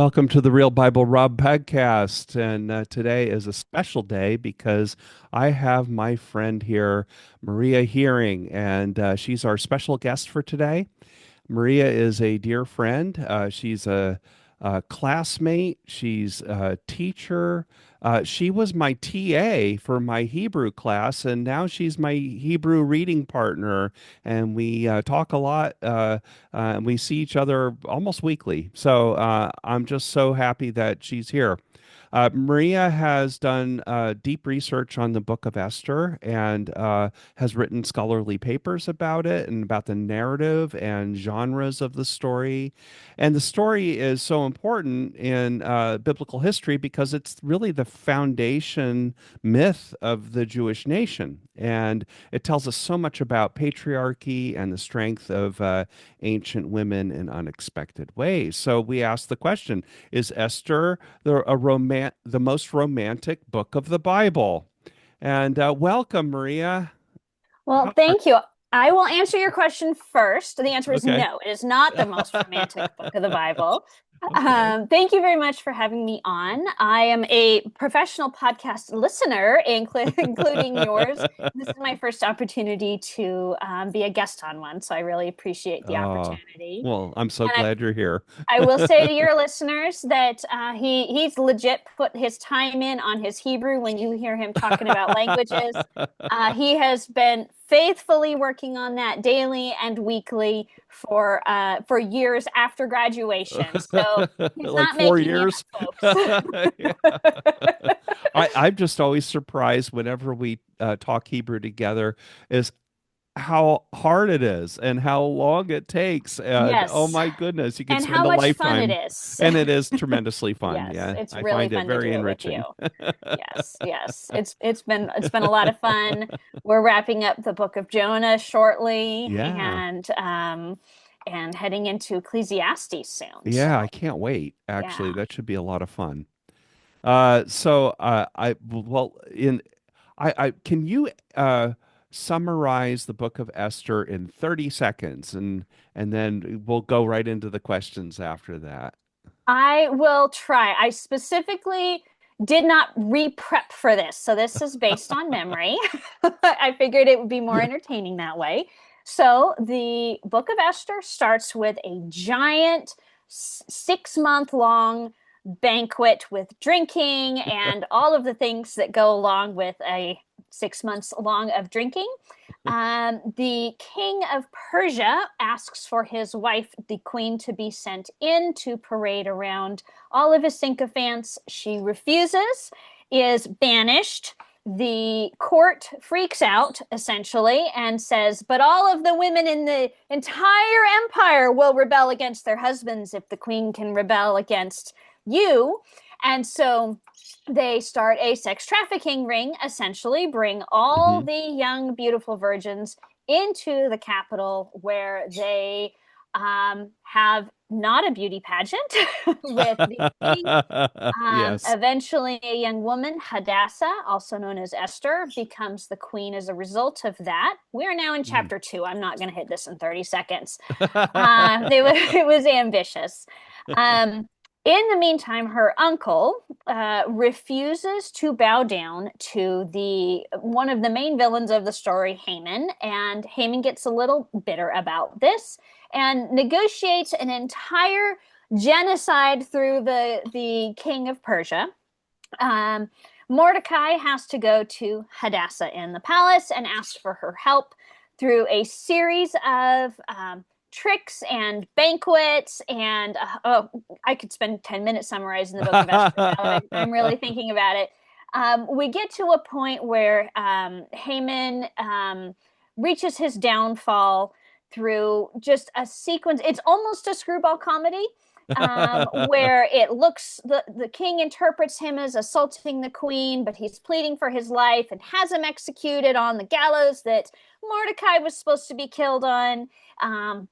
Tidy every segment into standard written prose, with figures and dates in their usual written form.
Welcome to the Real Bible Rob podcast. And today is a special day because I have my friend here, Maria Hearing, and she's our special guest for today. Maria is a dear friend. She's a classmate. She's a teacher. She was my TA for my Hebrew class, and now she's my Hebrew reading partner. And we talk a lot. And we see each other almost weekly. So I'm just so happy that she's here. Maria has done deep research on the Book of Esther and has written scholarly papers about it and about the narrative and genres of the story. And the story is so important in biblical history because it's really the foundation myth of the Jewish nation. And it tells us so much about patriarchy and the strength of ancient women in unexpected ways. So we ask the question, is Esther the most romantic book of the Bible? And welcome, Maria. Well, thank you. I will answer your question first. The answer is Okay. no. It is not the most romantic book of the Bible. Okay. Thank you very much for having me on. I am a professional podcast listener, including yours. This is my first opportunity to be a guest on one, so I really appreciate the Oh, opportunity. well, I'm so And glad you're here. I will say to your listeners that he's legit put his time in on his Hebrew. When you hear him talking about languages, he has been faithfully working on that daily and weekly for years after graduation. So he's Like not 4 making it years. up, Yeah. folks. I'm just always surprised whenever we talk Hebrew together is how hard it is and how long it takes. And oh Yes, my goodness, you could and spend how a much fun it lifetime. is. And it is tremendously fun. Yes, Yeah, it's I really find it fun to do very it with you. enriching. Yes, yes. It's been a lot of fun. We're wrapping up the book of Jonah shortly Yeah. and heading into Ecclesiastes soon. So, Yeah, I can't wait. Actually, yeah. that should be a lot of fun. I well in I can you summarize the book of Esther in 30 seconds and then we'll go right into the questions after that. I will try. I specifically did not re-prep for this. So this is based on memory. I figured it would be more entertaining that way. So the Book of Esther starts with a giant 6 month long banquet with drinking and all of the things that go along with a 6 months long of drinking. The king of Persia asks for his wife, the queen, to be sent in to parade around all of his sycophants. She refuses, is banished. The court freaks out essentially and says, but all of the women in the entire empire will rebel against their husbands if the queen can rebel against you. And so they start a sex trafficking ring, essentially, bring all Hmm. the young, beautiful virgins into the capital where they have not a beauty pageant with the king. Yes. Eventually, a young woman, Hadassah, also known as Esther, becomes the queen as a result of that. We are now in Mm. chapter 2. I'm not going to hit this in 30 seconds. It was ambitious. Um, in the meantime, her uncle refuses to bow down to the one of the main villains of the story, Haman, and Haman gets a little bitter about this and negotiates an entire genocide through the king of Persia. Um, Mordecai has to go to Hadassah in the palace and ask for her help through a series of tricks and banquets. And oh, I could spend 10 minutes summarizing the book of Esther now that I'm really thinking about it. We get to a point where Haman reaches his downfall through just a sequence. It's almost a screwball comedy where it looks the king interprets him as assaulting the queen, but he's pleading for his life and has him executed on the gallows that Mordecai was supposed to be killed on.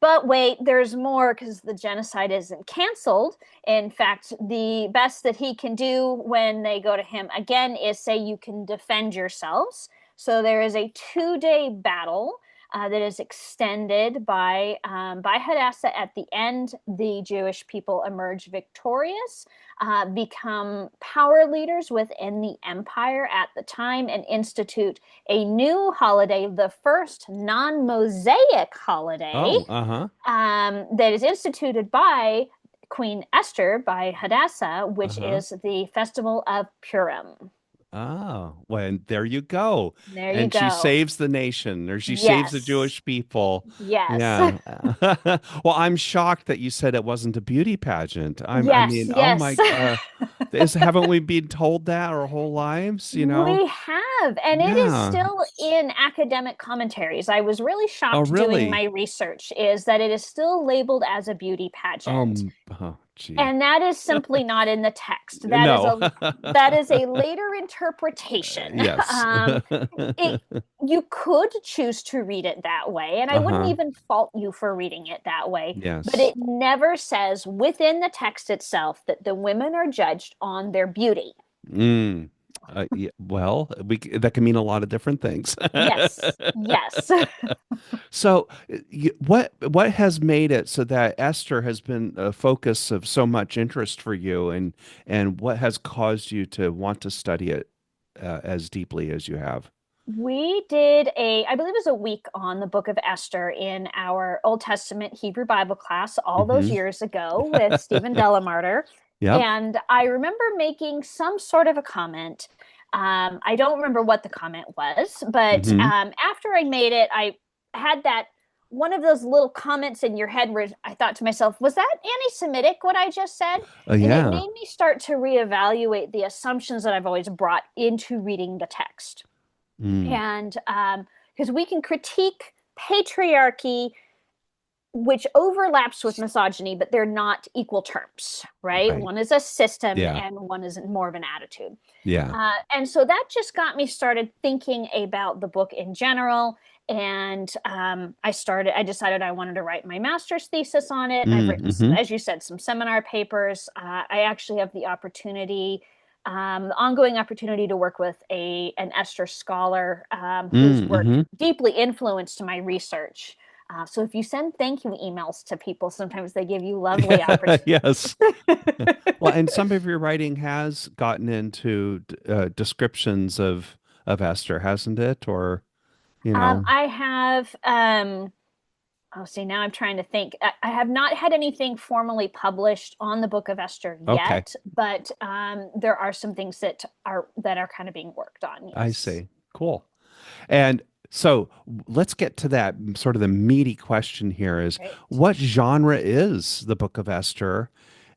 But wait, there's more because the genocide isn't canceled. In fact, the best that he can do when they go to him again is say you can defend yourselves. So there is a 2 day battle that is extended by Hadassah. At the end, the Jewish people emerge victorious, become power leaders within the empire at the time, and institute a new holiday, the first non-Mosaic holiday, Oh, uh-huh. that is instituted by Queen Esther, by Hadassah, which Uh-huh. is the festival of Purim. Oh, well, and there you go. There you And she go. saves the nation, or she saves the Yes. Jewish people. Yes. Yeah. Well, I'm shocked that you said it wasn't a beauty pageant. I Yes. mean, oh Yes. my, haven't we been told that our whole lives, you know? We have, and it is Yeah. still in academic commentaries. I was really Oh, shocked doing really? my research, is that it is still labeled as a beauty pageant. Oh, gee. And that is simply not in the text. No. That is a later interpretation. Yes. Um, it You could choose to read it that way, and I wouldn't Uh-huh. even fault you for reading it that way, but Yes. it never says within the text itself that the women are judged on their beauty. Mm. Yeah, well, that can mean a lot of different things. Yes, yes. So, what has made it so that Esther has been a focus of so much interest for you, and what has caused you to want to study it as deeply as you have? We did I believe it was a week on the book of Esther in our Old Testament Hebrew Bible class all those Hmm. years ago with Stephen Delamarter. Yep. And I remember making some sort of a comment. I don't remember what the comment was, but Hmm. after I made it, I had that one of those little comments in your head where I thought to myself, was that anti-Semitic what I just said? And it Yeah. made me start to reevaluate the assumptions that I've always brought into reading the text. Mm. And because we can critique patriarchy, which overlaps with misogyny, but they're not equal terms, right? Right. One is a system Yeah. and one is more of an attitude. Yeah. And so that just got me started thinking about the book in general. And I decided I wanted to write my master's thesis on it. I've written, Mm-hmm. as you said, some seminar papers. I actually have the ongoing opportunity to work with an Esther scholar whose work Mm-hmm. deeply influenced my research. So if you send thank you emails to people, sometimes they give you lovely Yes. opportunities. Well, and some of your writing has gotten into descriptions of Esther, hasn't it? Or, you know, I have, oh, see, now I'm trying to think. I have not had anything formally published on the Book of Esther okay, yet, but there are some things that are kind of being worked on. I Yes. see. Cool. And so let's get to that sort of the meaty question here is Right. what genre is the Book of Esther,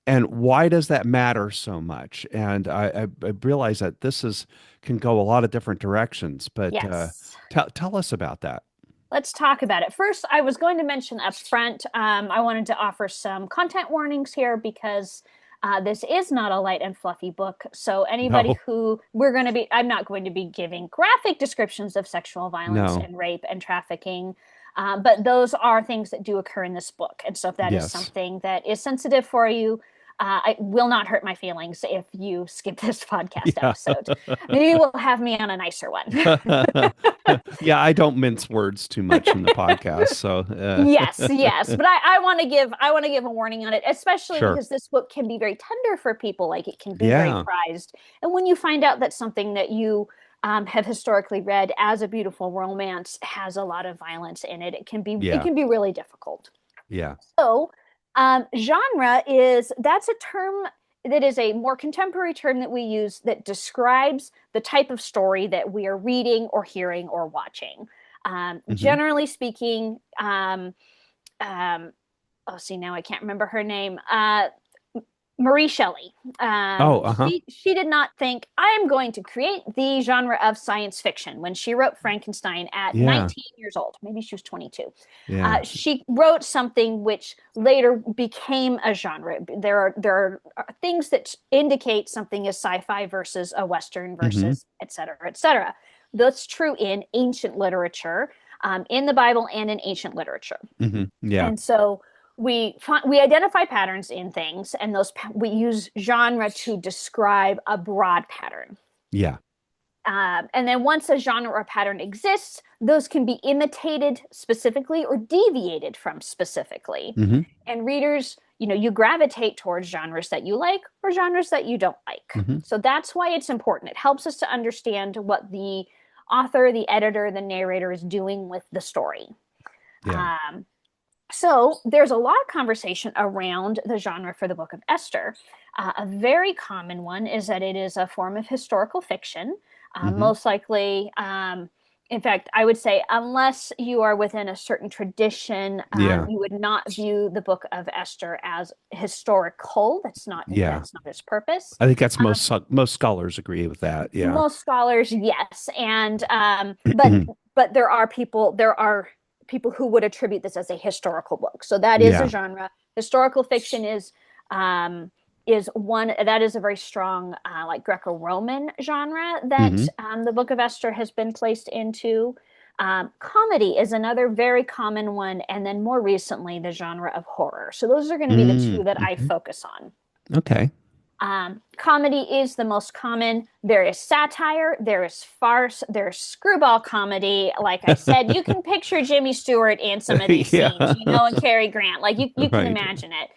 and why does that matter so much? And I realize that this is can go a lot of different directions, but Yes. tell us about that. Let's talk about it. First, I was going to mention up front, I wanted to offer some content warnings here because this is not a light and fluffy book. So, anybody No, who I'm not going to be giving graphic descriptions of sexual violence no, and rape and trafficking. But those are things that do occur in this book. And so, if that is yes, something that is sensitive for you, it will not hurt my feelings if you skip this podcast yeah. episode. Maybe we'll have me on a nicer one. Yeah, I don't mince words too much in the podcast, so Yes, yes, but I want to give a warning on it, especially sure. because this book can be very tender for people. Like it can be very Yeah, prized, and when you find out that something that you have historically read as a beautiful romance has a lot of violence in it, it yeah, can be really difficult. yeah. So, genre is that's a term that is a more contemporary term that we use that describes the type of story that we are reading or hearing or watching. Hmm. Generally speaking, um, oh, see, now I can't remember her name. Marie Shelley. Oh, uh-huh. She did not think I am going to create the genre of science fiction when she wrote Frankenstein at Yeah, 19 years old. Maybe she was 22. yeah. She wrote something which later became a genre. There are things that indicate something is sci-fi versus a western Hmm. versus et cetera, et cetera. That's true in ancient literature, in the Bible, and in ancient literature. Hmm. Yeah, And so we identify patterns in things, and we use genre to describe a broad pattern. yeah. And then once a genre or pattern exists, those can be imitated specifically or deviated from specifically. Hmm. And readers, you gravitate towards genres that you like or genres that you don't like. Hmm. So that's why it's important. It helps us to understand what the author, the editor, the narrator is doing with the story. Yeah. Um, so there's a lot of conversation around the genre for the Book of Esther. A very common one is that it is a form of historical fiction, Hmm. most likely. In fact, I would say, unless you are within a certain tradition, Yeah. you would not view the Book of Esther as historical. Yeah. That's not its purpose. I think that's Um, most scholars agree with that. Yeah. Most scholars, yes, and but there are people who would attribute this as a historical book. So that is a Yeah. genre. Historical fiction um, is one that is a very strong like Greco-Roman genre that Hmm. the Book of Esther has been placed into. Comedy is another very common one, and then more recently, the genre of horror. So those are going to be the two Mm. that I Okay. focus on. Okay. Comedy is the most common. There is satire, there is farce, there's screwball comedy. Like I said, you can picture Jimmy Stewart in some of these Yeah. scenes, and Cary Grant. Like you can Right. imagine it.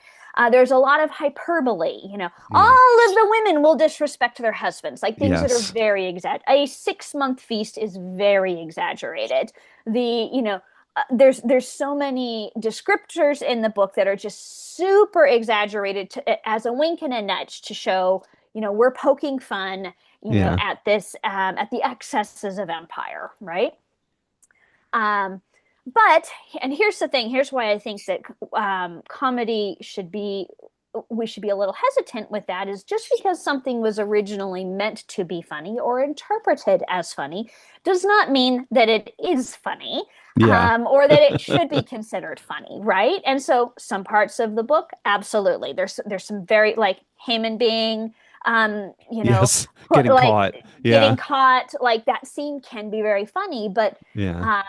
There's a lot of hyperbole. Yeah. All of the women will disrespect their husbands, like things that are Yes. very exaggerated. A 6 month feast is very exaggerated. There's so many descriptors in the book that are just super exaggerated as a wink and a nudge to show we're poking fun Yeah. at the excesses of empire, right? um, but and here's the thing, here's why I think that comedy should be we should be a little hesitant with that, is just because something was originally meant to be funny or interpreted as funny does not mean that it is funny, Yeah. or that it should be considered funny, right? And so some parts of the book, absolutely. There's some very like Haman being, Yes. Getting like caught. getting Yeah. caught, like that scene can be very funny, but Yeah.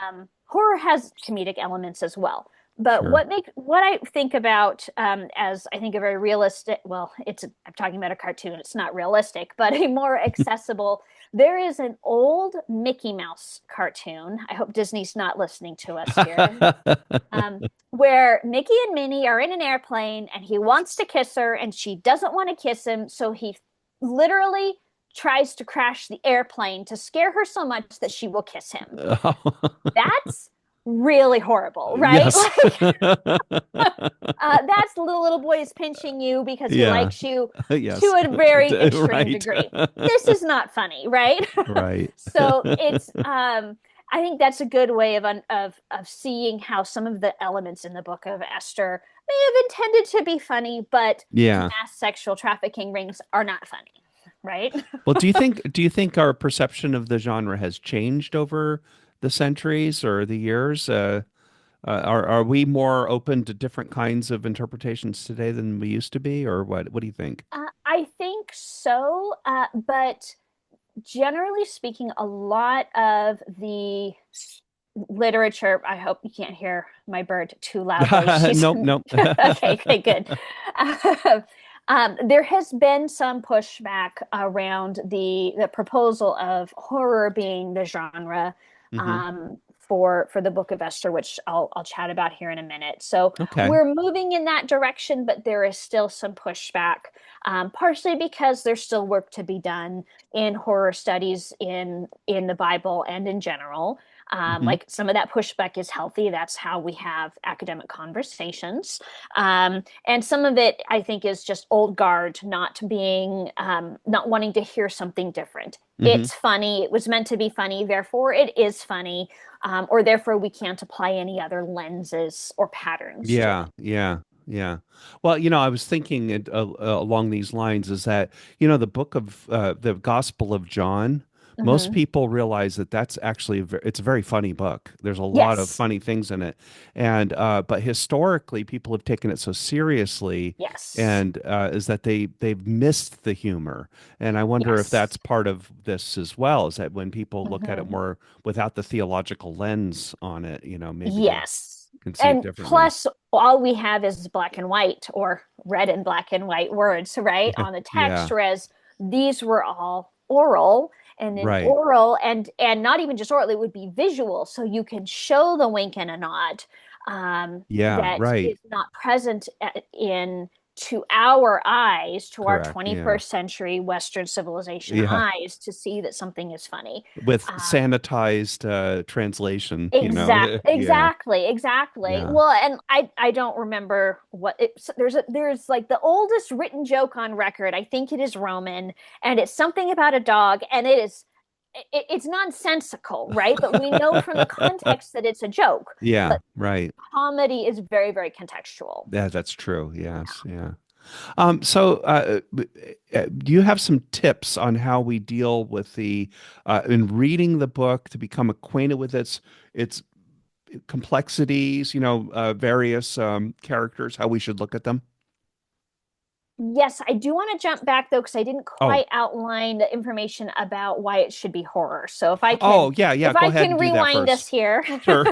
horror has comedic elements as well. But Sure. what I think about as I think a very realistic, well, I'm talking about a cartoon, it's not realistic, but a more accessible. There is an old Mickey Mouse cartoon. I hope Disney's not listening to us here. Um, where Mickey and Minnie are in an airplane and he wants to kiss her and she doesn't want to kiss him, so he literally tries to crash the airplane to scare her so much that she will kiss him. That's really horrible, right? Yes. That's the little boy is pinching you because he Yeah. likes you to Yes. a very extreme Right. degree. This is not funny, right? Right. So it's I think that's a good way of seeing how some of the elements in the Book of Esther may have intended to be funny, but Yeah. mass sexual trafficking rings are not funny, right? Well, do you think our perception of the genre has changed over the centuries or the years? Are we more open to different kinds of interpretations today than we used to be, or what? What do you think? I think so, but generally speaking, a lot of the literature, I hope you can't hear my bird too loudly. She's Nope, nope. okay, okay, good. There has been some pushback around the proposal of horror being the genre Hmm. for the Book of Esther, which I'll chat about here in a minute. So Okay. we're moving in that direction, but there is still some pushback, partially because there's still work to be done in horror studies in the Bible and in general. Hmm. Like some of that pushback is healthy. That's how we have academic conversations. And some of it, I think, is just old guard, not wanting to hear something different. Hmm. It's funny. It was meant to be funny. Therefore, it is funny. Or therefore, we can't apply any other lenses or patterns to Yeah, it. yeah, yeah. Well, I was thinking along these lines is that, the book of the Gospel of John, most Mm-hmm. people realize that that's actually it's a very funny book. There's a lot of Yes. funny things in it. And but historically people have taken it so seriously, Yes. and is that they've missed the humor. And I wonder if Yes. that's part of this as well, is that when people look at it Mm-hmm. more without the theological lens on it, maybe they Yes. can see it And differently. plus, all we have is black and white or red and black and white words, right, on the Yeah. text, whereas these were all oral. and in Right. oral, and not even just oral, it would be visual, so you can show the wink and a nod, Yeah, that right. is not present in to our eyes, to our Correct. Yeah. 21st century Western civilization Yeah. eyes, to see that something is funny. With Um, sanitized translation. Yeah. exactly. Yeah. Well, and I don't remember what it, there's like the oldest written joke on record. I think it is Roman, and it's something about a dog, and it's nonsensical, right? But we know from the context that it's a joke. Yeah, But right. comedy is very, very contextual. Yeah, that's true. Yes. Yeah. Do you have some tips on how we deal with in reading the book to become acquainted with its complexities, various characters, how we should look at them? Yes, I do want to jump back though, because I didn't Oh, quite outline the information about why it should be horror. So if I can, oh, yeah, yeah. if Go I ahead can and do that rewind us first. here. Sure.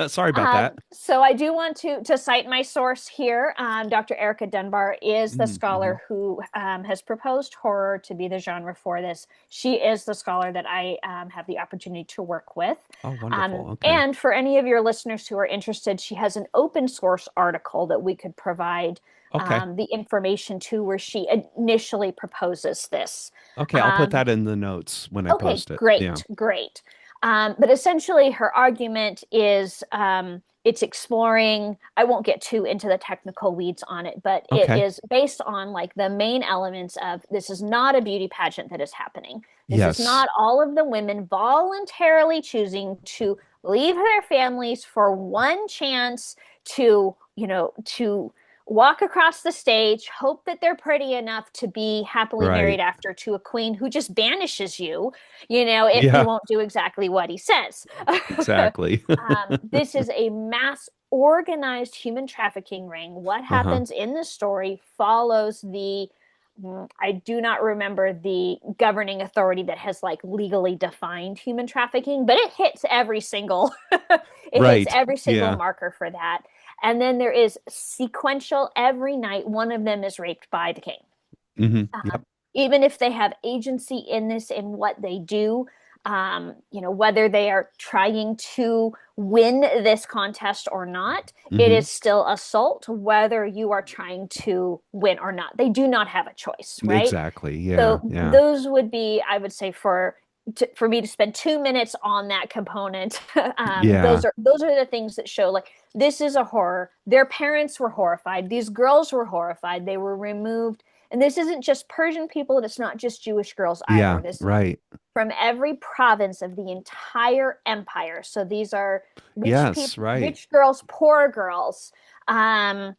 Sorry about that. So I do want to cite my source here. Dr. Erica Dunbar is the Mm-hmm. scholar who has proposed horror to be the genre for this. She is the scholar that I have the opportunity to work with. Oh, wonderful. Okay. And for any of your listeners who are interested, she has an open source article that we could provide Okay. the information to, where she initially proposes this. Okay. I'll put Um, that in the notes when I okay, post it. Yeah. great, great. But essentially, her argument is it's exploring, I won't get too into the technical weeds on it, but it Okay. is based on like the main elements of this is not a beauty pageant that is happening. This is Yes. not all of the women voluntarily choosing to leave their families for one chance to, to walk across the stage, hope that they're pretty enough to be happily Right. married after to a queen who just banishes you, if you Yeah. won't do exactly what he says. Exactly. This is a mass organized human trafficking ring. What Uh-huh. happens in the story follows I do not remember the governing authority that has like legally defined human trafficking, but it hits every single it hits Right. every single Yeah. marker for that. And then there is sequential every night one of them is raped by the king. Um, Yep. even if they have agency in this, in what they do, whether they are trying to win this contest or not, it Hmm. is still assault, whether you are trying to win or not. They do not have a choice, right? Exactly. Yeah. So Yeah. those would be, I would say, for me to spend 2 minutes on that component. Yeah. Those are the things that show like this is a horror. Their parents were horrified. These girls were horrified. They were removed. And this isn't just Persian people, and it's not just Jewish girls either. Yeah. This Right. from every province of the entire empire. So these are rich people, Yes. Right. rich girls, poor girls, um,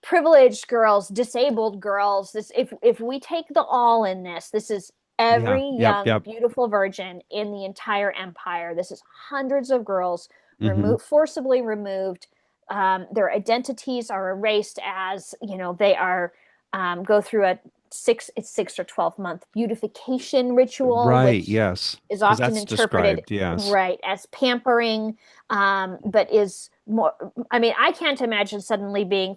privileged girls, disabled girls. This, if we take the all in this, this is Yeah. every Yep. young, Yep. beautiful virgin in the entire empire. This is hundreds of girls Hmm. forcibly removed. Their identities are erased as they are go through a 6 or 12 month beautification ritual, Right. which Yes. is Because often that's interpreted described. Yes. right as pampering, but is more. I mean, I can't imagine suddenly being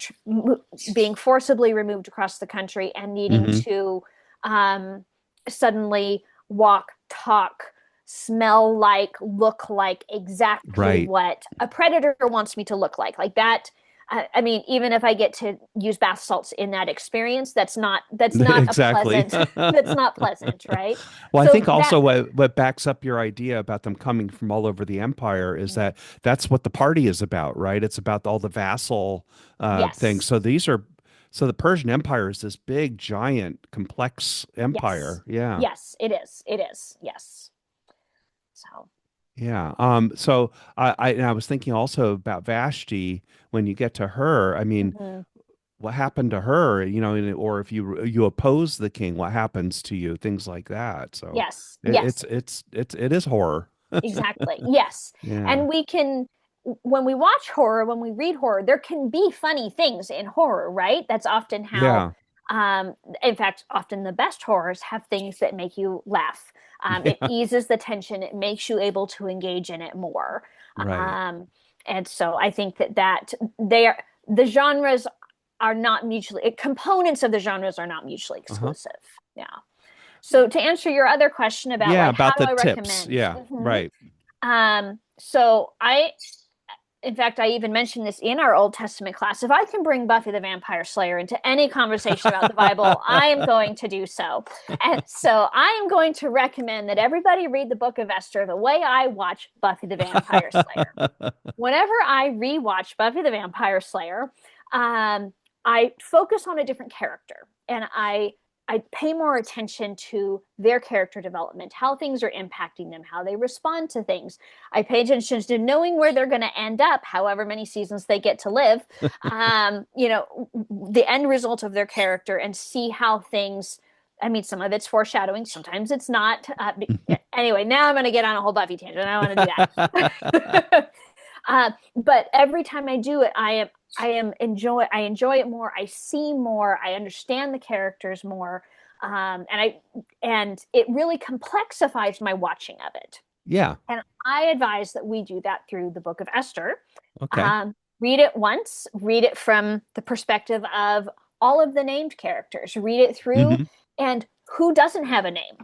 forcibly removed across the country and needing Hmm. to um, suddenly walk, talk, smell like, look like exactly Right. what a predator wants me to look like that. I mean, even if I get to use bath salts in that experience, that's not a Exactly. pleasant that's not pleasant, right? Well, I think So that also what backs up your idea about them coming from all over the empire is that that's what the party is about, right? It's about all the vassal things. yes, So the Persian Empire is this big, giant, complex yes, empire. Yeah. yes, it is, yes. So Yeah. So and I was thinking also about Vashti when you get to her. I mean, mhm. what happened to her, or if you oppose the king, what happens to you, things like that. So Yes, yes, it is horror. exactly. Yes. Yeah. And when we watch horror, when we read horror, there can be funny things in horror, right? That's often how, Yeah. um, in fact, often the best horrors have things that make you laugh. It Yeah. eases the tension, it makes you able to engage in it more. Right. Um, and so I think that the genres are not mutually, components of the genres are not mutually Uh-huh. exclusive. Yeah. So to answer your other question about Yeah, like how about do the I tips. recommend? Yeah, right. So in fact, I even mentioned this in our Old Testament class. If I can bring Buffy the Vampire Slayer into any conversation about the Bible, I am going to do so. And so I am going to recommend that everybody read the book of Esther the way I watch Buffy the Vampire Slayer. Whenever I rewatch Buffy the Vampire Slayer, I focus on a different character and I pay more attention to their character development, how things are impacting them, how they respond to things. I pay attention to knowing where they're going to end up, however many seasons they get to live, the end result of their character and see how things. I mean, some of it's foreshadowing, sometimes it's not. Anyway, now I'm going to get on a whole Buffy tangent. I don't want to do that. But every time I do it, I enjoy it more. I see more. I understand the characters more, and it really complexifies my watching of it. Yeah. And I advise that we do that through the Book of Esther. Okay. Read it once. Read it from the perspective of all of the named characters. Read it through, Hmm. and who doesn't have a name?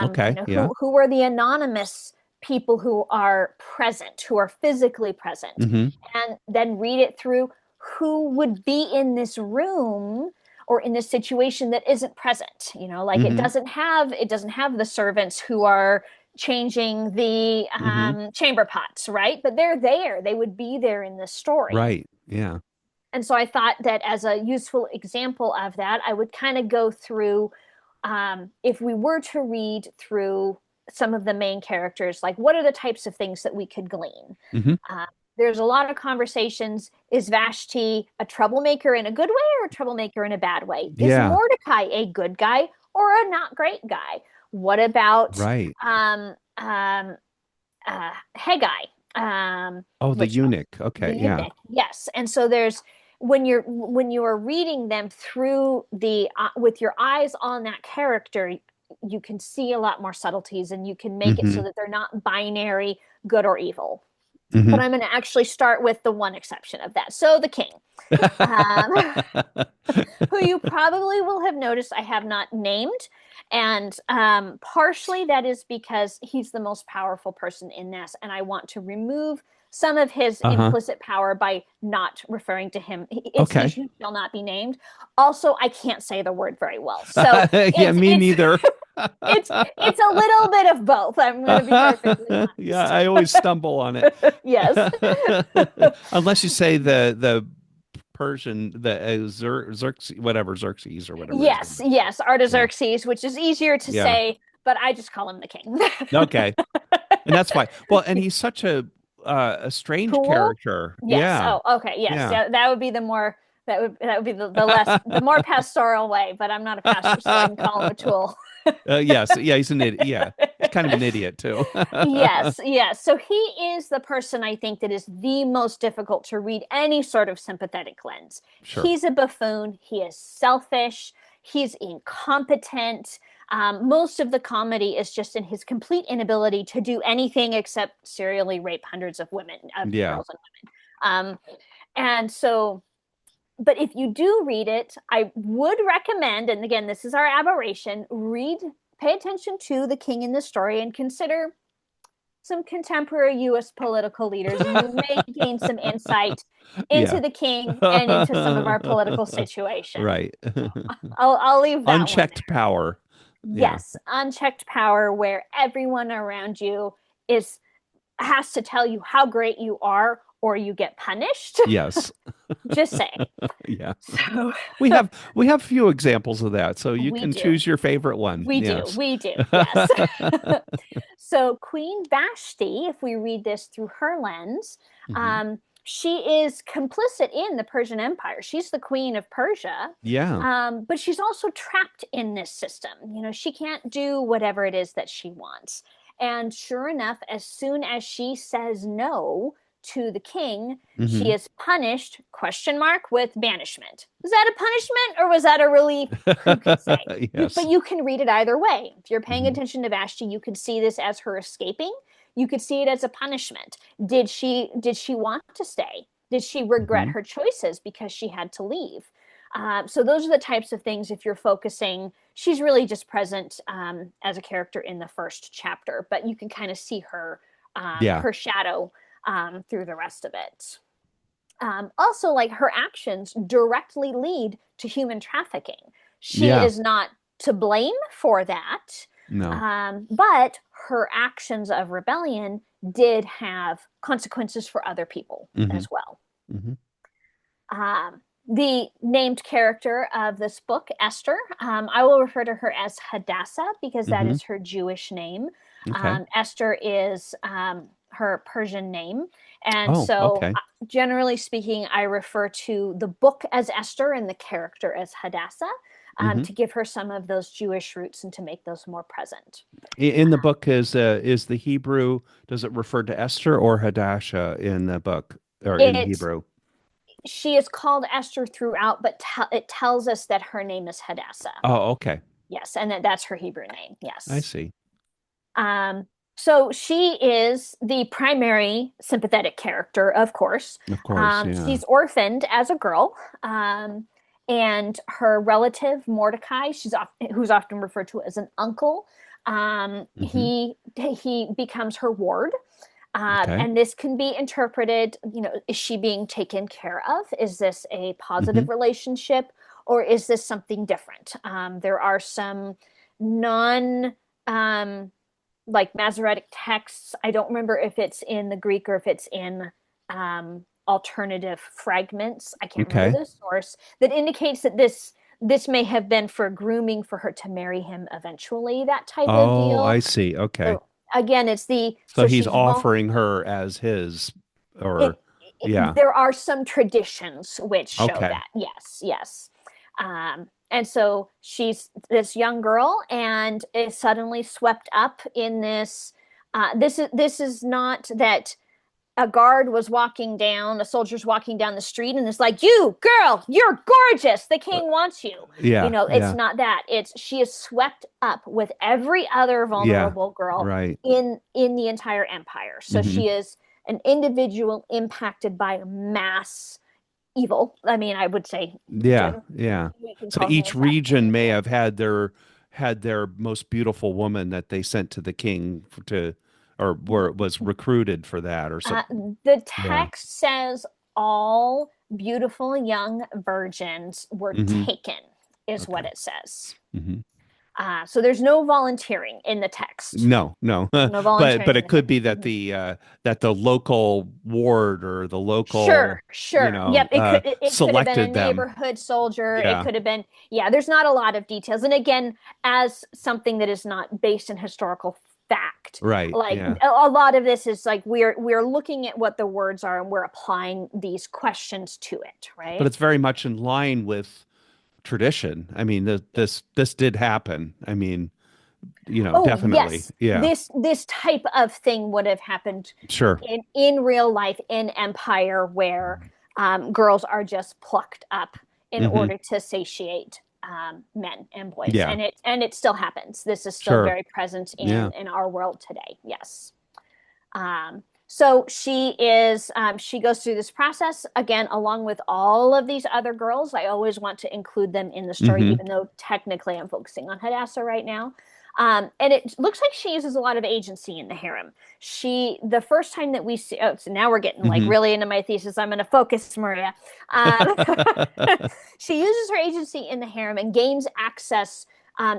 Okay. Yeah. Who are the anonymous people who are present, who are physically present, Hmm. and then read it through who would be in this room or in this situation that isn't present. Like Hmm. it doesn't have the servants who are changing the Hmm. chamber pots, right? But they're there. They would be there in this story. Right. Yeah. And so I thought that as a useful example of that, I would kind of go through if we were to read through some of the main characters, like what are the types of things that we could glean? Hmm. Uh, there's a lot of conversations. Is Vashti a troublemaker in a good way or a troublemaker in a bad way? Is Yeah. Mordecai a good guy or a not great guy? What about Right. Haggai? Oh, the Which eunuch. the Okay. Yeah. eunuch, yes. And so there's when you are reading them through the with your eyes on that character, you can see a lot more subtleties and you can make it so Hmm. that they're not binary good or evil. But Hmm. I'm going to actually start with the one exception of that. So the king, um, who you probably will have noticed I have not named. And partially that is because he's the most powerful person in this. And I want to remove some of his Uh-huh. implicit power by not referring to him. It's he Okay. who shall not be named. Also, I can't say the word very well. So Yeah, it's me it's neither. it's a little bit of both. I'm going to be perfectly Yeah, honest. I always stumble on it. Yes. Unless you say the Persian, the Xerxes, whatever, Xerxes or whatever his name Yes, is. yes, Yeah. Artaxerxes, which is easier to Yeah. say, but I just call him the king. Okay. And that's fine. Well, and he's such a strange Tool? character. Yes. Yeah. Oh, okay. Yes. Yeah. Yeah, that would be the more that would be the more pastoral way, but I'm not a pastor, so I can call him a tool. Yes. Yeah, he's an idiot. Yeah. He's kind of an idiot too. Yes, yes. So he is the person I think that is the most difficult to read any sort of sympathetic lens. Sure. He's a buffoon. He is selfish. He's incompetent. Most of the comedy is just in his complete inability to do anything except serially rape hundreds of women, of Yeah. girls and women. And so, but if you do read it, I would recommend, and again, this is our aberration, pay attention to the king in the story and consider some contemporary US political leaders, and you may gain some insight into Yeah. the king and into some of our political situation. Right. I'll leave that one Unchecked there. power. Yeah. Yes, unchecked power where everyone around you is has to tell you how great you are or you get punished. Yes. Just say. Yeah. So We have few examples of that, so you we can do. choose your favorite one. We do. Yes. We do. Yes. So Queen Vashti, if we read this through her lens, Hmm. she is complicit in the Persian Empire. She's the queen of Persia, Yeah. but she's also trapped in this system. She can't do whatever it is that she wants. And sure enough, as soon as she says no to the king, Hmm. she is punished, question mark, with banishment. Was that a punishment or was that a relief? Who can say? But Yes. you can read it either way. If you're paying Hmm. attention to Vashti, you could see this as her escaping. You could see it as a punishment. Did she want to stay? Did she regret Hmm. her choices because she had to leave? So those are the types of things. If you're focusing, she's really just present as a character in the first chapter, but you can kind of see Yeah. her shadow through the rest of it. Also, like her actions directly lead to human trafficking. She Yeah. is not to blame for that, No. but her actions of rebellion did have consequences for other people Hmm. as well. Hmm. The named character of this book, Esther, I will refer to her as Hadassah because that Hmm. is her Jewish name. Okay. Esther is her Persian name. And Oh, so, okay. generally speaking, I refer to the book as Esther and the character as Hadassah Hmm. to give her some of those Jewish roots and to make those more present. In the book is the Hebrew, does it refer to Esther or Hadassah in the book or in It's Hebrew? She is called Esther throughout, but it tells us that her name is Hadassah. Oh, okay. Yes, and that's her Hebrew name. I Yes. see. Um, so she is the primary sympathetic character, of course. Of course, yeah. She's orphaned as a girl, and her relative Mordecai, who's often referred to as an uncle. Hmm. He becomes her ward. Okay. And this can be interpreted, is she being taken care of? Is this a Hmm. positive relationship or is this something different? There are some non um, like Masoretic texts. I don't remember if it's in the Greek or if it's in alternative fragments. I can't remember Okay. the source that indicates that this may have been for grooming for her to marry him eventually, that type of Oh, I deal. see. Okay. So again, it's the So so he's she's offering her as his, or, yeah. there are some traditions which show Okay. that. Yes, yes. And so she's this young girl and is suddenly swept up in this. This is not that a guard was walking down, a soldier's walking down the street, and it's like, "You girl, you're gorgeous. The Uh, king wants you." yeah. It's Yeah. not that. It's she is swept up with every other Yeah. vulnerable girl Right. in the entire empire. So Hmm. she is an individual impacted by mass evil. I mean, I would say Yeah. generally Yeah. we can So call him each impacted region as may well. have had their most beautiful woman that they sent to the king to, or were was recruited for that or Uh, something. the Yeah. text says all beautiful young virgins were Hmm. taken, is what Okay. it says. Hmm. So there's no volunteering in the text. No, no. No But volunteering in it the could text. be that Mhm. the local ward or the Sure, local, sure. Yep, it could have been a selected them. neighborhood soldier. It Yeah. could have been, yeah, there's not a lot of details. And again, as something that is not based in historical fact, Right. like Yeah. a lot of this is like we're looking at what the words are and we're applying these questions to it, But right? it's very much in line with tradition. I mean, this did happen. I mean, Oh, definitely. yes. Yeah. This type of thing would have happened Sure. in real life in empire where girls are just plucked up in Hmm. order to satiate men and boys, Yeah. and it still happens. This is still Sure. very present Yeah. in our world today. Yes. So she goes through this process again, along with all of these other girls. I always want to include them in the story, Hmm. even though technically I'm focusing on Hadassah right now. And it looks like she uses a lot of agency in the harem. The first time that we see, oh, so now we're getting like Hmm. really into my thesis. I'm going to focus, Maria. Um, she uses her agency in the harem and gains access,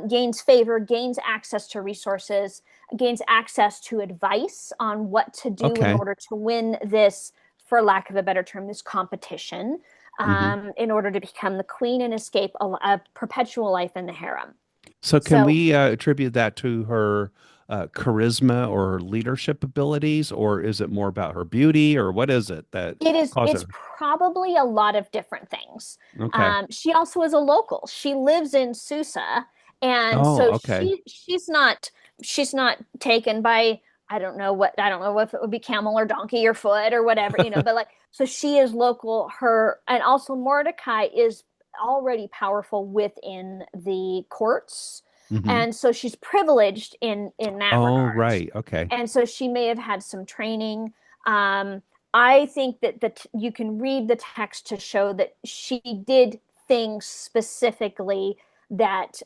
gains favor, gains access to resources, gains access to advice on what to do in Okay. order to win this, for lack of a better term, this competition, Hmm. in order to become the queen and escape a perpetual life in the harem. So can So we attribute that to her charisma or her leadership abilities, or is it more about her beauty, or what is it that it's causes it? probably a lot of different things. Okay. She also is a local. She lives in Susa, and Oh, so okay. she's not taken by I don't know if it would be camel or donkey or foot or whatever, but like so she is local. Her and also Mordecai is already powerful within the courts, Hmm. and so she's privileged in that Oh, regard. right. Okay. And so she may have had some training. Um, I think that you can read the text to show that she did things specifically that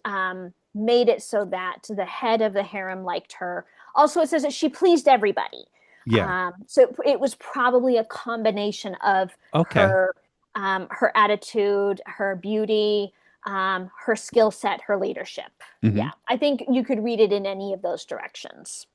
made it so that the head of the harem liked her. Also, it says that she pleased everybody. Yeah. So it was probably a combination of Okay. her attitude, her beauty, her skill set, her leadership. Hmm. Yeah, I think you could read it in any of those directions.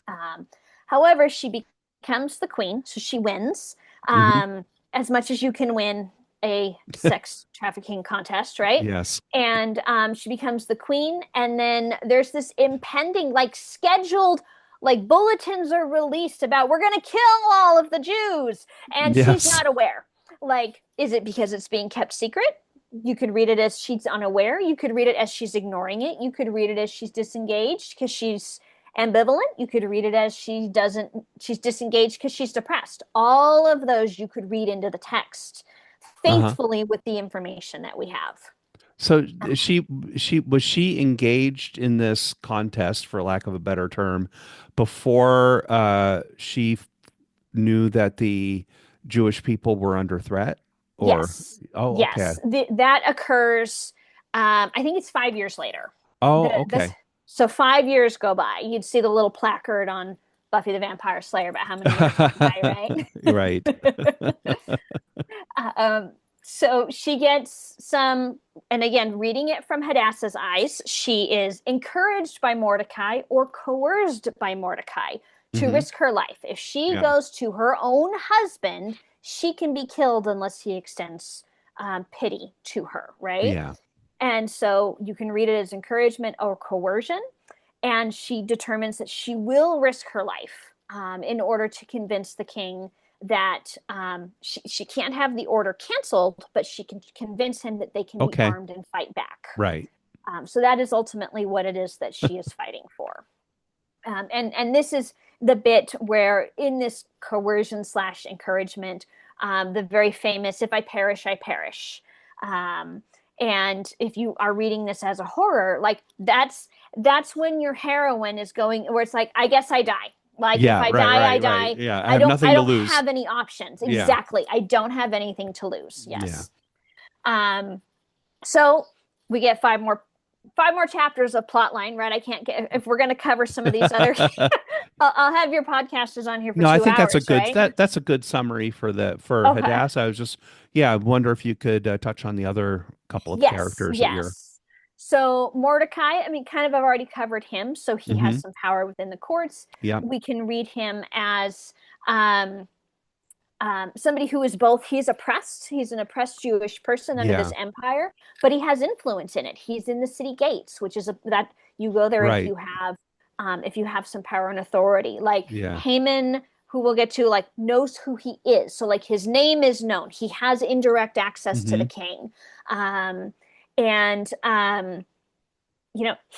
Um, However, she becomes the queen, so she wins. Hmm. As much as you can win a sex trafficking contest, right? Yes. And she becomes the queen, and then there's this impending, like scheduled, like bulletins are released about we're going to kill all of the Jews, and she's Yes. not aware. Like, is it because it's being kept secret? You could read it as she's unaware. You could read it as she's ignoring it. You could read it as she's disengaged because she's ambivalent. You could read it as she's disengaged because she's depressed. All of those you could read into the text Uh-huh. faithfully with the information that we have. So she engaged in this contest, for lack of a better term, before she knew that the Jewish people were under threat? Or Yes, oh, okay. yes, that occurs. I think it's 5 years later. Oh, This okay. so 5 years go by. You'd see the little placard on Buffy the Vampire Slayer about how many years went by, Right. right? um, so she gets some, and again, reading it from Hadassah's eyes, she is encouraged by Mordecai or coerced by Mordecai to Hmm. risk her life. If she Yeah. goes to her own husband, she can be killed unless he extends pity to her, right? Yeah. And so you can read it as encouragement or coercion. And she determines that she will risk her life in order to convince the king that she can't have the order canceled, but she can convince him that they can be Okay. armed and fight back. Right. So that is ultimately what it is that she is fighting for. And this is the bit where in this coercion slash encouragement, the very famous "If I perish, I perish." Um, and if you are reading this as a horror, like that's when your heroine is going, where it's like, I guess I die. Like if Yeah, I right, die, I right, right. die. Yeah, I I have don't I nothing to don't lose. have any options. Yeah. Exactly. I don't have anything to lose. Yeah. Yes. Um, so we get five more chapters of plot line, right? I can't get if we're going to cover some of these other. I'll have your podcasters on here for No, I two think hours, right? that's a good summary for the for Okay. Hadassah. I was just yeah, I wonder if you could touch on the other couple of Yes, characters that you're. yes. So Mordecai, I mean, kind of I've already covered him, so he has Hmm. some power within the courts. Yeah. We can read him as um, somebody who is both, he's oppressed, he's an oppressed Jewish person under this Yeah. empire, but he has influence in it. He's in the city gates, which is that you go there Right. if you have some power and authority. Like Yeah. Haman, who we'll get to, like knows who he is, so like his name is known. He has indirect access to the Hmm. king, um, and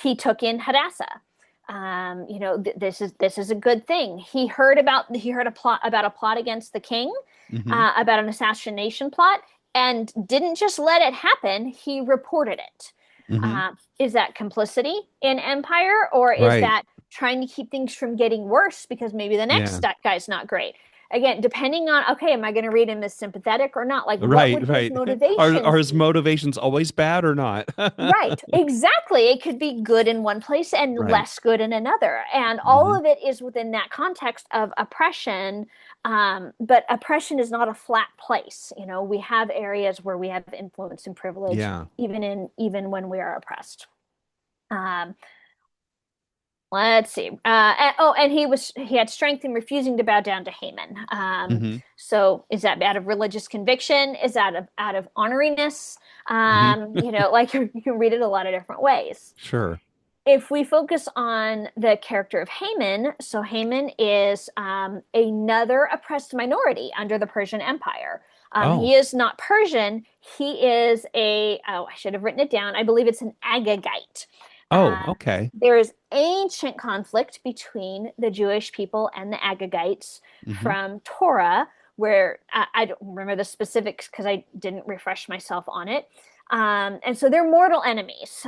he took in Hadassah. This is a good thing. He heard a plot against the king, Hmm. about an assassination plot, and didn't just let it happen. He reported it. Hmm. Is that complicity in empire, or is Right. that trying to keep things from getting worse because maybe the next Yeah. that guy's not great? Again, depending on, okay, am I going to read him as sympathetic or not? Like, what Right. would his Right. Are motivations his be? motivations always bad or not? Right, exactly. It could be good in one place and Right. less good in another. And all Hmm. of it is within that context of oppression. But oppression is not a flat place. We have areas where we have influence and privilege, Yeah. even when we are oppressed. Um, let's see. And he had strength in refusing to bow down to Haman. Hmm. So is that out of religious conviction? Is that out of honoriness? Hmm. Like you can read it a lot of different ways. Sure. If we focus on the character of Haman, so Haman is another oppressed minority under the Persian Empire. Oh. He is not Persian. He is I should have written it down. I believe it's an Agagite. Oh, okay. There is ancient conflict between the Jewish people and the Agagites Hmm. from Torah, where I don't remember the specifics because I didn't refresh myself on it. And so they're mortal enemies.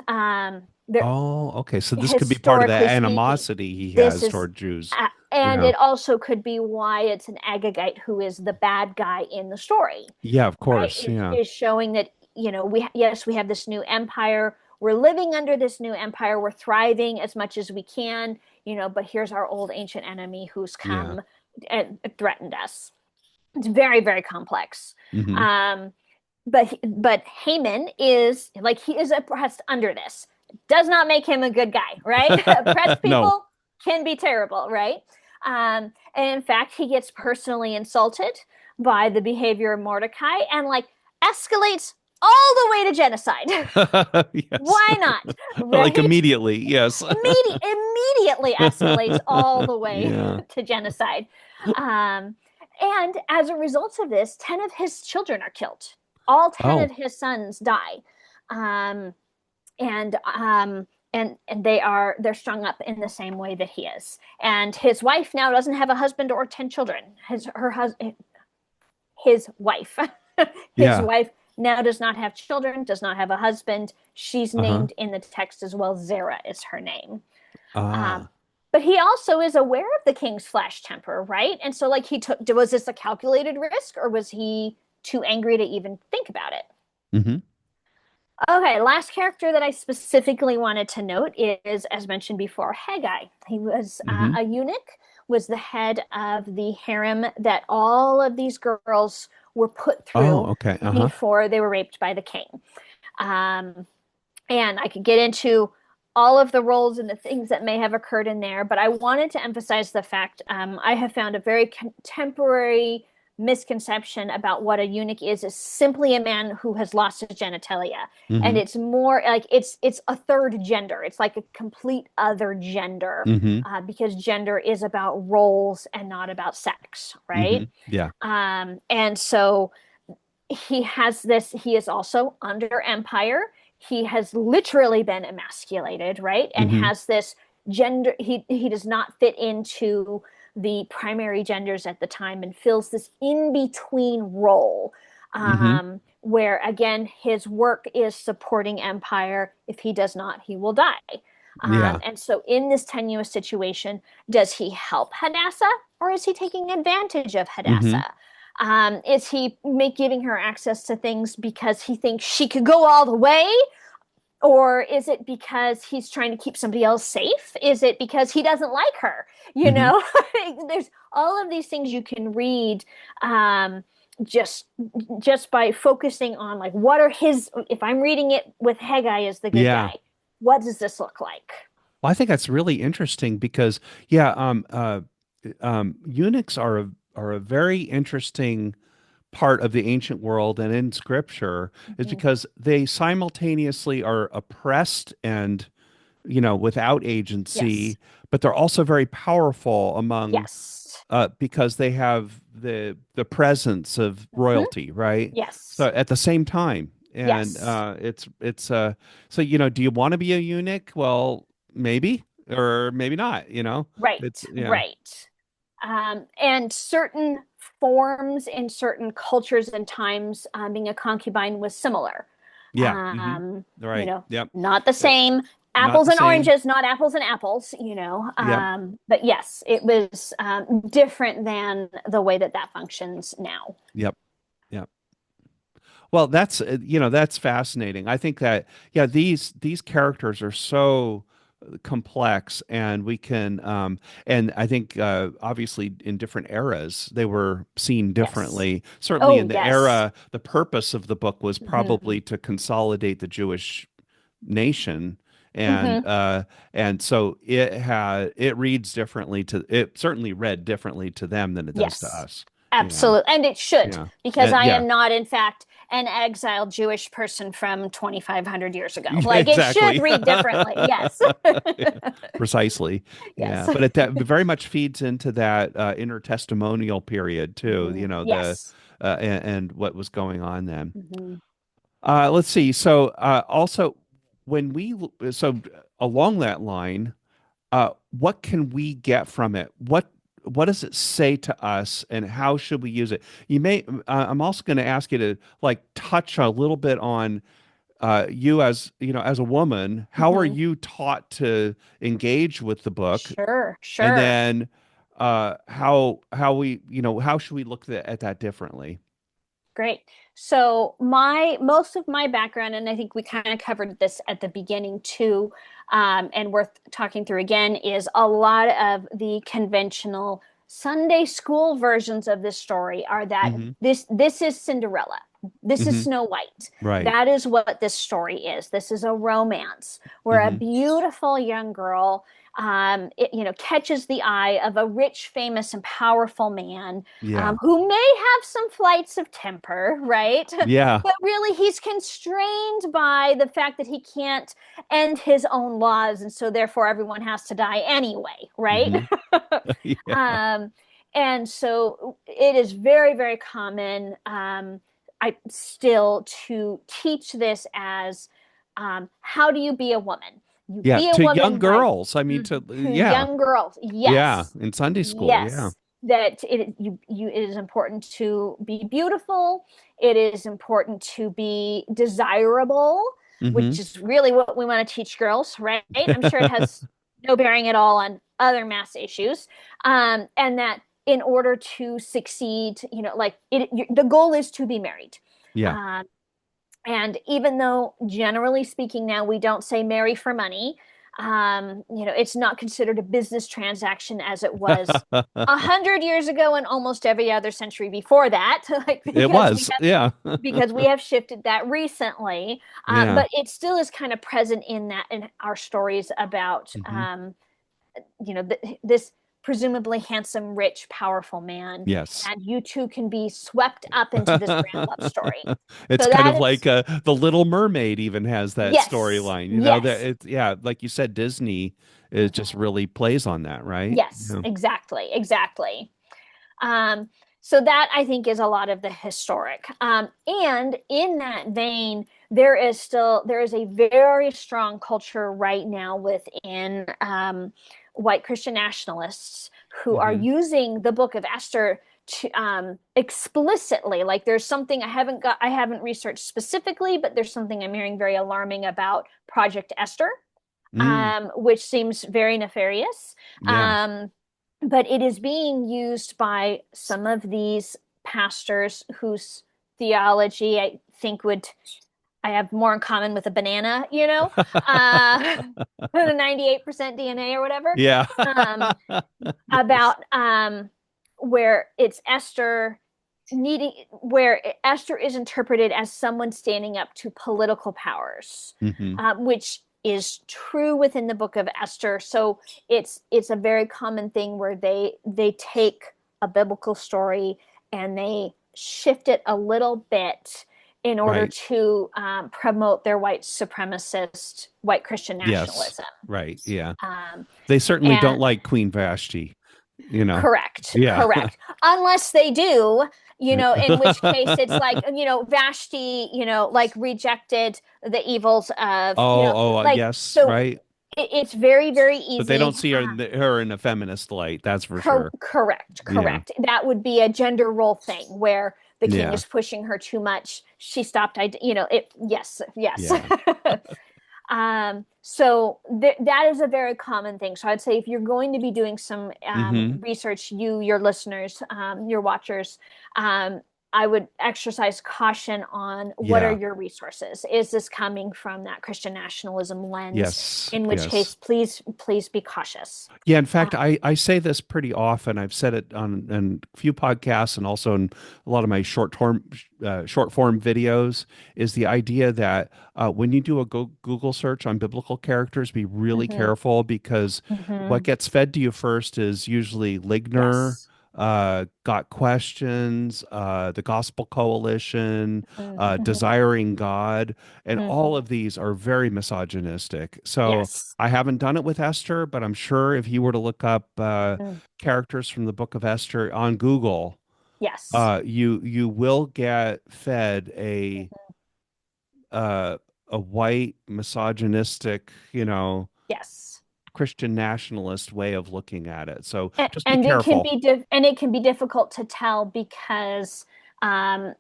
They're Oh, okay. So this could be part of the historically speaking, animosity he this has is, toward Jews. and Yeah. it also could be why it's an Agagite who is the bad guy in the story, Yeah, of right? course. Is, Yeah. is showing that we have this new empire. We're living under this new empire. We're thriving as much as we can, but here's our old ancient enemy who's Yeah. come and threatened us. It's very, very complex. Hmm. Um, but Haman is like he is oppressed under this. Does not make him a good guy, right? Oppressed No. people can be terrible, right? And in fact, he gets personally insulted by the behavior of Mordecai and like escalates all the way to genocide. Yes. Why not? Like Right? immediately. Yes. Immediately escalates all the way Yeah. to genocide. Um, and as a result of this, 10 of his children are killed. All 10 Oh. of his sons die. Um, and they're strung up in the same way that he is. And his wife now doesn't have a husband or 10 children. His wife, his Yeah. wife now does not have children, does not have a husband. She's Uh-huh. named in the text as well. Zerah is her name. Um, Ah. but he also is aware of the king's flash temper, right? And so, like, was this a calculated risk or was he too angry to even think about it? Hmm. Okay, last character that I specifically wanted to note is, as mentioned before, Haggai. He was Hmm. a eunuch, was the head of the harem that all of these girls were put Oh, through okay. Uh-huh. before they were raped by the king. Um, and I could get into all of the roles and the things that may have occurred in there, but I wanted to emphasize the fact I have found a very contemporary misconception about what a eunuch is simply a man who has lost his genitalia, and Hmm. it's more like it's a third gender. It's like a complete other gender, Hmm. because gender is about roles and not about sex, right? Hmm. Yeah. And so he is also under empire. He has literally been emasculated, right? And Hmm. has this gender, he does not fit into the primary genders at the time and fills this in between role, Hmm. where again his work is supporting empire. If he does not, he will die. Yeah. And so in this tenuous situation, does he help Hadassah or is he taking advantage of Hmm. Hadassah? Is he giving her access to things because he thinks she could go all the way? Or is it because he's trying to keep somebody else safe? Is it because he doesn't like her? You Hmm. know, there's all of these things you can read, um, just just by focusing on like what are his. If I'm reading it with Haggai as the good Yeah. guy, what does this look like? Well, I think that's really interesting because, yeah, eunuchs are a very interesting part of the ancient world and in scripture is Mhm. because they simultaneously are oppressed and, without Yes, agency, but they're also very powerful among yes, because they have the presence of hmm, royalty, right? So yes, at the same time, and yes. it's so do you want to be a eunuch? Well, maybe or maybe not. It's Right, yeah, right. And certain forms in certain cultures and times, being a concubine was similar. yeah, You right, know, yep, not the Uh, same. not Apples the and same. oranges, not apples and apples, you know. Yep, But yes, it was different than the way that that functions now. yep, yep. Well, that's fascinating. I think that yeah, these characters are so complex, and we can and I think obviously in different eras they were seen Yes. differently. Certainly in Oh, the yes. era, the purpose of the book was Hmm. probably to consolidate the Jewish nation. And Hmm. uh and so it reads differently to it certainly read differently to them than it does to Yes, us. Yeah. absolutely. And it should, Yeah. because I Yeah. am not, in fact, an exiled Jewish person from 2,500 years ago. Yeah, Like it should exactly. read differently. Yes. Precisely. Yeah. Yes. But that very much feeds into that intertestamental period too, Hmm. the Yes. and what was going on then. Hmm. Let's see. So also when so along that line, what can we get from it? What does it say to us and how should we use it? I'm also going to ask you to like touch a little bit on you as as a woman, how are Hmm. you taught to engage with the book, Sure, and sure. then how we how should we look at that differently? Great. So my most of my background, and I think we kind of covered this at the beginning too, and worth talking through again, is a lot of the conventional Sunday school versions of this story are that Hmm. this is Cinderella. This is Hmm. Snow White. Right. That is what this story is. This is a romance where a Hmm. beautiful young girl catches the eye of a rich, famous, and powerful man Yeah. who may have some flights of temper, right? Yeah. But really, he's constrained by the fact that he can't end his own laws, and so therefore everyone has to die anyway, right? Hmm. Yeah. um, and so it is very, very common. I still to teach this as how do you be a woman? You Yeah. be a To young woman by girls. I mean, to yeah. young girls. Yeah. Yes, In Sunday school. Yeah. yes. That it is important to be beautiful. It is important to be desirable, which Hmm. is really what we want to teach girls, right? I'm sure it has no bearing at all on other mass issues. And that in order to succeed, the goal is to be married. Yeah. Um, and even though, generally speaking, now we don't say marry for money, it's not considered a business transaction as it was 100 years ago and almost every other century before that, like It was. Yeah. because we have shifted that recently. Yeah. But it still is kind of present in our stories about Hmm. this presumably handsome, rich, powerful man, Yes. and you two can be swept up into this grand love story. It's So kind that of like is The Little Mermaid even has that yes, storyline. You know that yes, it's yeah, like you said, Disney it just mhm, really plays on that, right? yes, Yeah. exactly, exactly. Um, so that I think is a lot of the historic. And in that vein, there is a very strong culture right now within white Christian nationalists who are Hmm. using the Book of Esther to explicitly, like there's something I haven't researched specifically, but there's something I'm hearing very alarming about Project Esther, Mm, which seems very nefarious. yeah. Um, but it is being used by some of these pastors whose theology I think would I have more in common with a banana, the 98% DNA or whatever, Yeah. um, Yes. about where it's where Esther is interpreted as someone standing up to political powers, Hmm. which is true within the book of Esther. So it's a very common thing where they take a biblical story and they shift it a little bit in order Right. to promote their white supremacist, white Christian Yes. nationalism. Right. Yeah. Um, They certainly don't and like Queen Vashti, you know. Correct, Yeah. correct. Unless they do, in which case it's like, Vashti, like rejected the evils of, like, yes, so right. it's very, very But they don't easy. see her in a feminist light, that's for sure. Correct, Yeah. correct. That would be a gender role thing where the king Yeah. is pushing her too much. She stopped, yes, yes. Yeah. So that is a very common thing. So I'd say if you're going to be doing some Hmm. research, your listeners, your watchers, um, I would exercise caution on what are Yeah. your resources. Is this coming from that Christian nationalism lens? Yes. In which Yes. case, please be cautious. Yeah, in Uh, fact, I say this pretty often. I've said it on a few podcasts and also in a lot of my short form videos. Is the idea that when you do a Google search on biblical characters, be really mhm, careful because what mhm. gets fed to you first is usually Ligner, Yes. Got Questions, the Gospel Coalition, Mhm, Desiring God, and all mhm. of these are very misogynistic. So. Yes. I haven't done it with Esther, but I'm sure if you were to look up Mm, characters from the Book of Esther on Google, yes. you will get fed Mhm. uh, a white misogynistic, Yes. Christian nationalist way of looking at it. So just be And it can careful. be difficult to tell because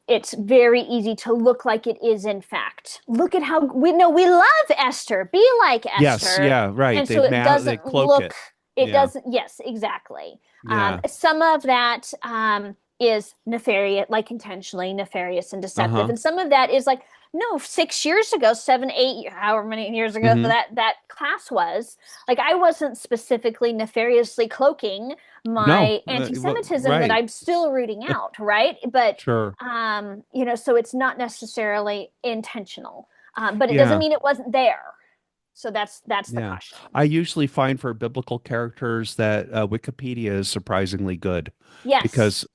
it's very easy to look like it is in fact. Look at how we know we love Esther. Be like Yes, Esther, yeah, right. and so it They doesn't cloak look. it. It Yeah, doesn't. Yes, exactly. yeah. Some of that. is nefarious, like intentionally nefarious and deceptive. Uh-huh. And some of that is like, no, 6 years ago, 7, 8, however many years ago Hmm. that class was, like I wasn't specifically nefariously cloaking No. my anti-Semitism that Right. I'm still rooting out, right? But Sure. so it's not necessarily intentional. But it doesn't Yeah. mean it wasn't there. So that's the Yeah. caution. I usually find for biblical characters that Wikipedia is surprisingly good Yes. because,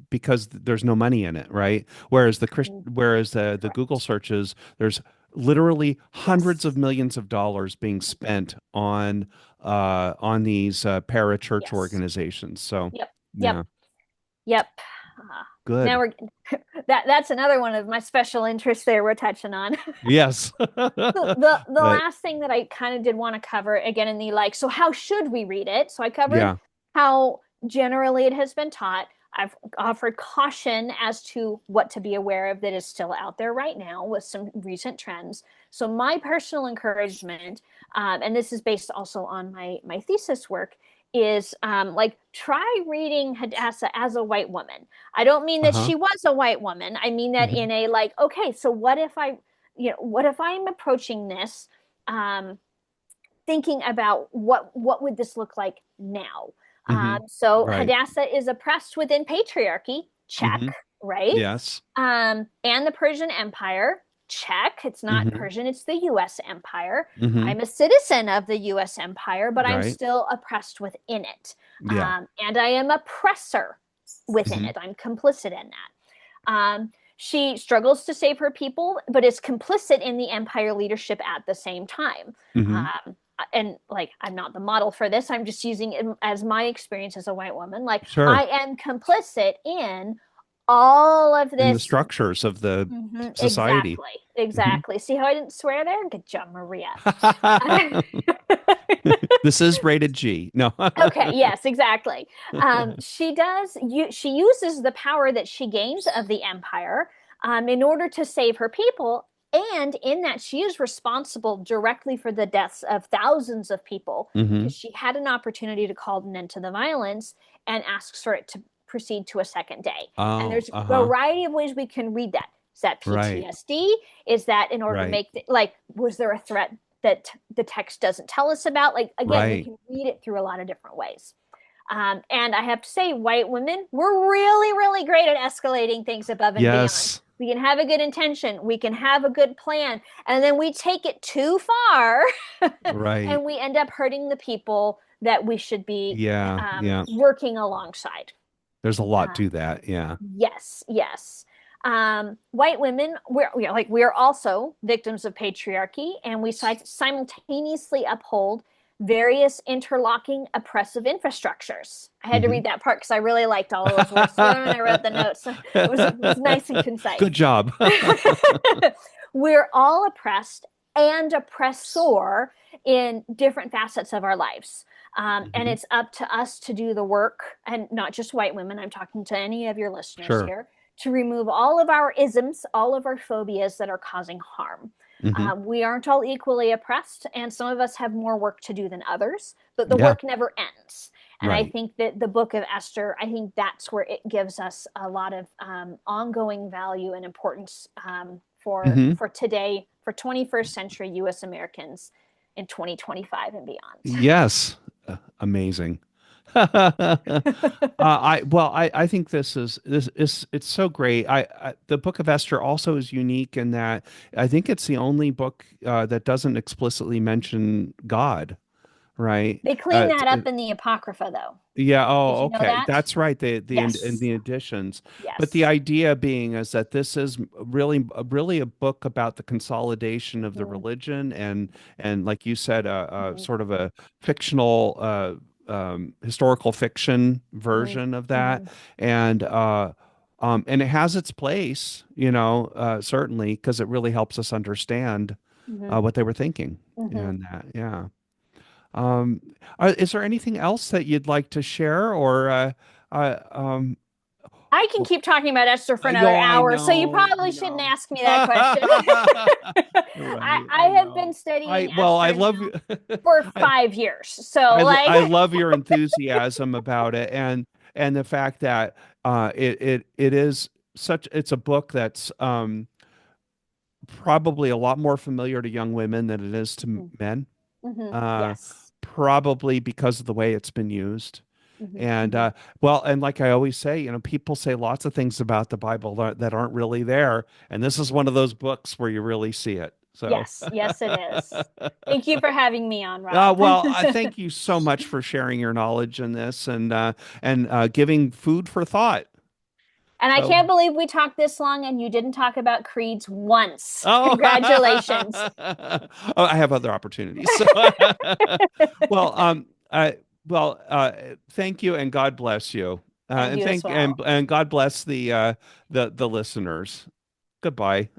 because there's no money in it, right? Whereas the Google Correct. searches, there's literally hundreds of Yes. millions of dollars being spent on these parachurch Yes. organizations. So, Yep. Yep. yeah, Yep. Uh, now good. we're that's another one of my special interests there we're touching on. Yes. The But last thing that I kind of did want to cover again in the like, so how should we read it? So I covered yeah. how generally it has been taught. I've offered caution as to what to be aware of that is still out there right now with some recent trends. So my personal encouragement, and this is based also on my thesis work, is like try reading Hadassah as a white woman. I don't mean that Uh-huh. she was a white woman. I mean that Hmm. in a like, okay, so what if I'm approaching this um, thinking about what would this look like now? Hmm. So Right. Hadassah is oppressed within patriarchy, check, Hmm. right? Yes. And the Persian Empire, check. It's not Hmm. Persian, it's the U.S. Empire. Hmm. I'm a citizen of the U.S. Empire, but I'm Right. still oppressed within it, Yeah. and I am oppressor within Hmm. it. I'm complicit in that. She struggles to save her people, but is complicit in the empire leadership at the same time. Hmm. And like, I'm not the model for this. I'm just using it as my experience as a white woman. Like, Sure. I am complicit in all of In the this. structures of the Mhm, society. exactly. Hmm. Exactly. See how I didn't swear there? Good job, Maria. This is rated G. No. Okay, yes, exactly. She uses the power that she gains of the empire in order to save her people, and in that she is responsible directly for the deaths of thousands of people Hmm. because she had an opportunity to call an end to the violence and asks for it to proceed to a second day. And Oh, there's a uh-huh. variety of ways we can read that. Is that Right. PTSD? Is that in order to Right. like, was there a threat that the text doesn't tell us about? Like, again, we Right. can read it through a lot of different ways. And I have to say, white women, we're really, really great at escalating things above and beyond. Yes. We can have a good intention, we can have a good plan, and then we take it too far Right. and we end up hurting the people that we should be Yeah. Yeah. working alongside. There's a lot Uh, to that. Yeah. yes, yes. White women, we're also victims of patriarchy, and we simultaneously uphold various interlocking oppressive infrastructures. I had to Hmm. read that part because I really liked all of those words together when I wrote the notes. It was nice and Good concise. job. We're all oppressed and oppressor in different facets of our lives. And Hmm. it's up to us to do the work, and not just white women. I'm talking to any of your listeners Sure. here, to remove all of our isms, all of our phobias that are causing harm. Hmm. We aren't all equally oppressed, and some of us have more work to do than others, but the Yeah. work never ends. And I Right. think that the book of Esther, I think that's where it gives us a lot of ongoing value and importance Hmm. for today, for 21st century U.S. Americans in 2025 and beyond. Yes. Amazing. I think this is it's so great. The Book of Esther also is unique in that I think it's the only book that doesn't explicitly mention God, right? They clean Uh, that t- up in the Apocrypha, though. Yeah, Did oh, you know okay. that? That's right. In Yes. the editions. But the Yes. idea being is that this is really a book about the consolidation of the Mm-hmm. religion and like you said, a Mm-hmm. sort of a fictional historical fiction Mm-hmm. version of that. Mm-hmm. And and it has its place, certainly because it really helps us understand Mm-hmm. what they were thinking Mm-hmm. and that, yeah. Um, is there anything else that you'd like to share or uh, um, I can keep talking about Esther for another I hour, so you know, I probably shouldn't know. ask me that question. Right, I I have been know. studying I Esther love now you. for I 5 years. So, like, I love your enthusiasm about it, and and the fact that it is such it's a book that's probably a lot more familiar to young women than it is to men. Uh, Yes. Probably because of the way it's been used. And Hmm. well, and like I always say, people say lots of things about the Bible that aren't really there, and this is one of those books where you really see it. So, Yes, yes, it is. Thank you for having me on, Rob. well, I thank you so much for sharing your knowledge in this and giving food for thought. And I So, can't believe we talked this long and you didn't talk about creeds once. oh, Congratulations. oh, I have other opportunities. So, well, thank you and God bless you. And And you as thank well. and God bless the listeners. Goodbye.